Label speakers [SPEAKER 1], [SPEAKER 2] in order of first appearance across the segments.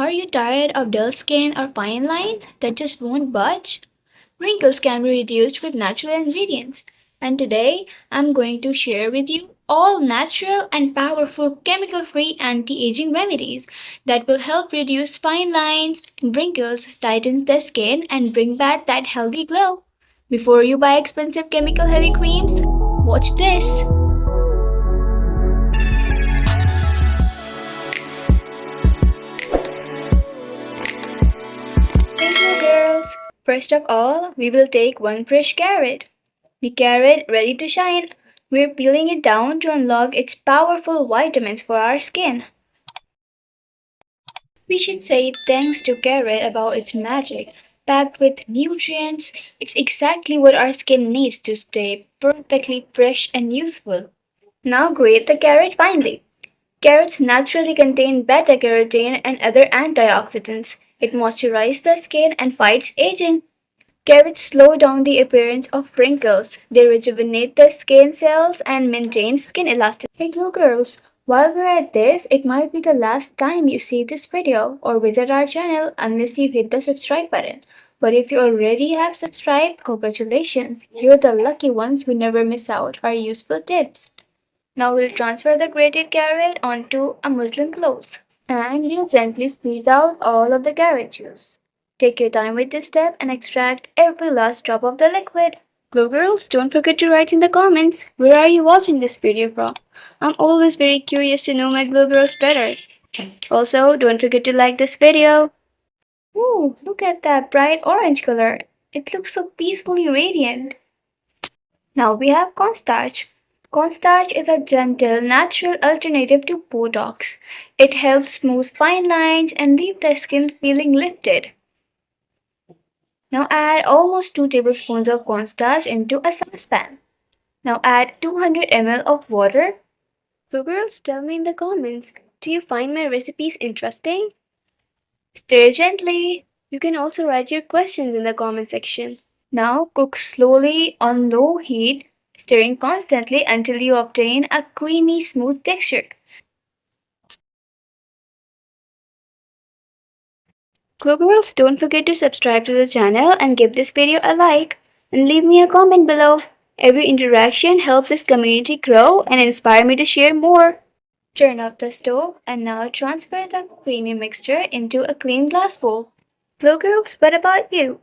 [SPEAKER 1] Are you tired of dull skin or fine lines that just won't budge? Wrinkles can be reduced with natural ingredients. And today I'm going to share with you all natural and powerful chemical free anti aging remedies that will help reduce fine lines and wrinkles, tightens the skin, and bring back that healthy glow. Before you buy expensive chemical heavy creams, watch this. Thank you, girls. First of all, we will take one fresh carrot. The carrot ready to shine. We're peeling it down to unlock its powerful vitamins for our skin. We should say thanks to carrot about its magic. Packed with nutrients, it's exactly what our skin needs to stay perfectly fresh and useful. Now grate the carrot finely. Carrots naturally contain beta-carotene and other antioxidants. It moisturizes the skin and fights aging. Carrots slow down the appearance of wrinkles. They rejuvenate the skin cells and maintain skin elasticity. Hey glow girls, while we're at this, it might be the last time you see this video or visit our channel unless you hit the subscribe button. But if you already have subscribed, congratulations! You're the lucky ones who never miss out our useful tips. Now we'll transfer the grated carrot onto a muslin cloth. And we'll gently squeeze out all of the carrot juice. Take your time with this step and extract every last drop of the liquid. Glow girls, don't forget to write in the comments where are you watching this video from. I'm always very curious to know my glow girls better. Also, don't forget to like this video. Ooh, look at that bright orange color. It looks so peacefully radiant. Now we have cornstarch. Cornstarch is a gentle, natural alternative to Botox. It helps smooth fine lines and leave the skin feeling lifted. Now add almost 2 tablespoons of cornstarch into a saucepan. Now add 200 ml of water. So girls, tell me in the comments, do you find my recipes interesting? Stir gently. You can also write your questions in the comment section. Now cook slowly on low heat, stirring constantly until you obtain a creamy, smooth texture. Glow girls, don't forget to subscribe to the channel and give this video a like and leave me a comment below. Every interaction helps this community grow and inspire me to share more. Turn off the stove and now transfer the creamy mixture into a clean glass bowl. Glow girls, what about you?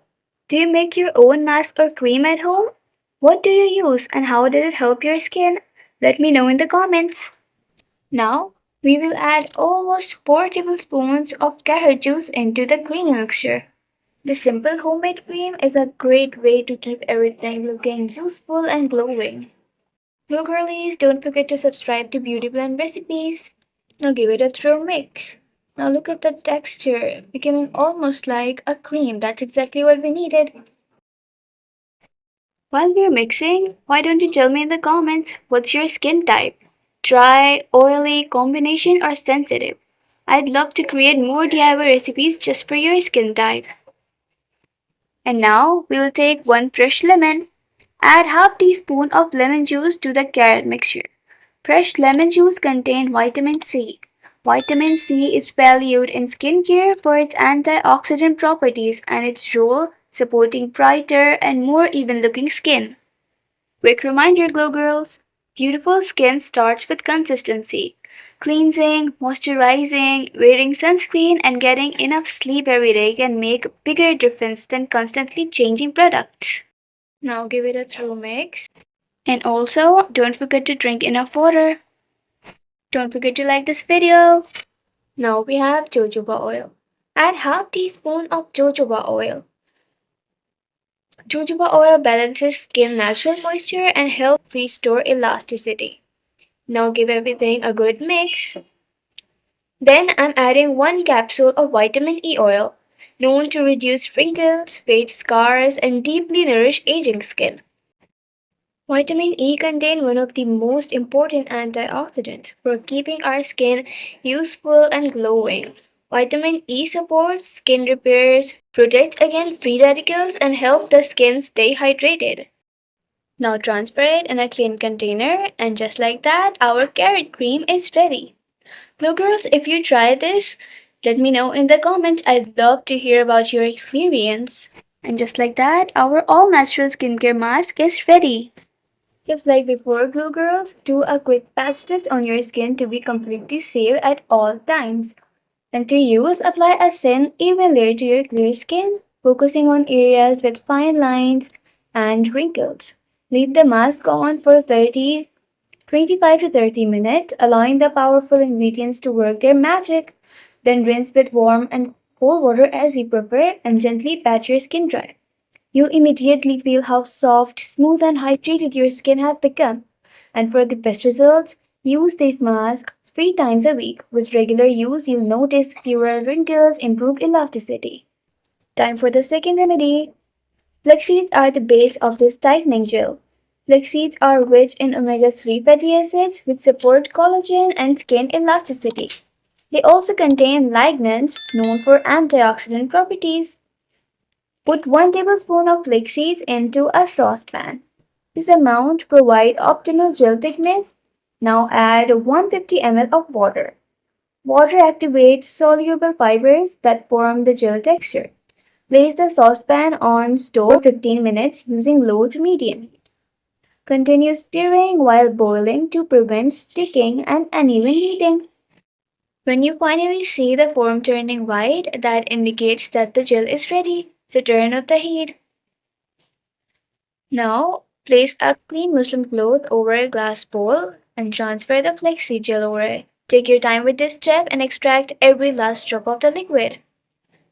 [SPEAKER 1] Do you make your own mask or cream at home? What do you use and how does it help your skin? Let me know in the comments. Now, we will add almost 4 tablespoons of carrot juice into the creamy mixture. The simple homemade cream is a great way to keep everything looking useful and glowing. Glow girlies, don't forget to subscribe to Beauty Blend Recipes. Now give it a thorough mix. Now look at the texture, becoming almost like a cream. That's exactly what we needed. While we're mixing, why don't you tell me in the comments what's your skin type? Dry, oily, combination, or sensitive? I'd love to create more DIY recipes just for your skin type. And now we'll take one fresh lemon. Add half teaspoon of lemon juice to the carrot mixture. Fresh lemon juice contains vitamin C. Vitamin C is valued in skincare for its antioxidant properties and its role supporting brighter and more even-looking skin. Quick reminder, glow girls, beautiful skin starts with consistency. Cleansing, moisturizing, wearing sunscreen, and getting enough sleep every day can make a bigger difference than constantly changing products. Now give it a thorough mix. And also, don't forget to drink enough water. Don't forget to like this video. Now we have jojoba oil. Add half teaspoon of jojoba oil. Jojoba oil balances skin natural moisture and helps restore elasticity. Now give everything a good mix. Then I'm adding 1 capsule of vitamin E oil, known to reduce wrinkles, fade scars, and deeply nourish aging skin. Vitamin E contains one of the most important antioxidants for keeping our skin youthful and glowing. Vitamin E supports skin repairs, protects against free radicals, and helps the skin stay hydrated. Now transfer it in a clean container, and just like that, our carrot cream is ready. Now girls, if you try this, Let me know in the comments. I'd love to hear about your experience. And just like that, our all natural skincare mask is ready. Just like before, Glow Girls, do a quick patch test on your skin to be completely safe at all times. Then to use, apply a thin, even layer to your clear skin, focusing on areas with fine lines and wrinkles. Leave the mask on for 25 to 30 minutes, allowing the powerful ingredients to work their magic. Then rinse with warm and cold water as you prefer and gently pat your skin dry. You'll immediately feel how soft, smooth, and hydrated your skin have become. And for the best results, use this mask 3 times a week. With regular use, you'll notice fewer wrinkles, improved elasticity. Time for the second remedy. Flax seeds are the base of this tightening gel. Flax seeds are rich in omega-3 fatty acids which support collagen and skin elasticity. They also contain lignans known for antioxidant properties. Put 1 tablespoon of flax seeds into a saucepan. This amount provides optimal gel thickness. Now add 150 ml of water. Water activates soluble fibers that form the gel texture. Place the saucepan on stove for 15 minutes using low to medium heat. Continue stirring while boiling to prevent sticking and uneven heating. When you finally see the foam turning white, that indicates that the gel is ready. So turn off the heat. Now, place a clean muslin cloth over a glass bowl and transfer the flexi gel over it. Take your time with this step and extract every last drop of the liquid.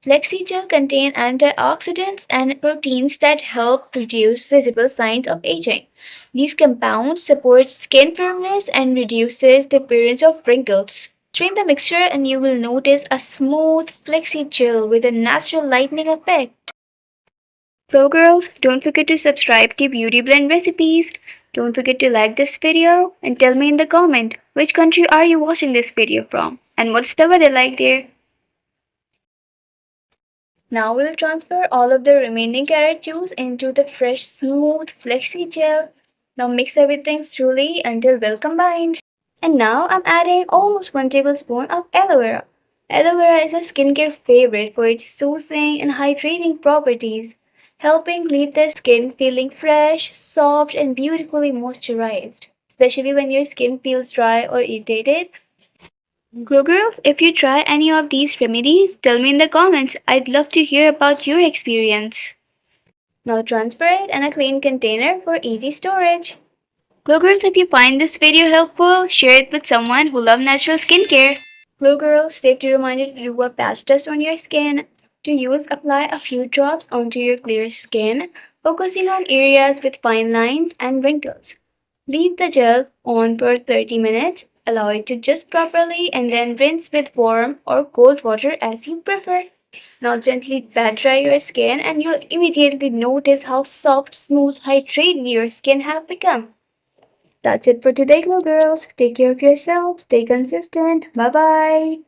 [SPEAKER 1] Flexi gel contains antioxidants and proteins that help reduce visible signs of aging. These compounds support skin firmness and reduces the appearance of wrinkles. Strain the mixture and you will notice a smooth flexi gel with a natural lightening effect. So girls, don't forget to subscribe to Beauty Blend Recipes. Don't forget to like this video and tell me in the comment which country are you watching this video from and what's the weather like there. Now we'll transfer all of the remaining carrot juice into the fresh, smooth, flexy gel. Now mix everything thoroughly until well combined. And now I'm adding almost 1 tablespoon of aloe vera. Aloe vera is a skincare favorite for its soothing and hydrating properties, helping leave the skin feeling fresh, soft, and beautifully moisturized, especially when your skin feels dry or irritated. Glow girls, if you try any of these remedies, tell me in the comments. I'd love to hear about your experience. Now transfer it in a clean container for easy storage. Glow girls, if you find this video helpful, share it with someone who loves natural skincare. Glow girls, safety reminder to do a patch test on your skin. To use, apply a few drops onto your clear skin, focusing on areas with fine lines and wrinkles. Leave the gel on for 30 minutes, allow it to adjust properly, and then rinse with warm or cold water as you prefer. Now gently pat dry your skin and you'll immediately notice how soft, smooth, hydrated your skin have become. That's it for today, Glow Girls. Take care of yourself, stay consistent. Bye bye.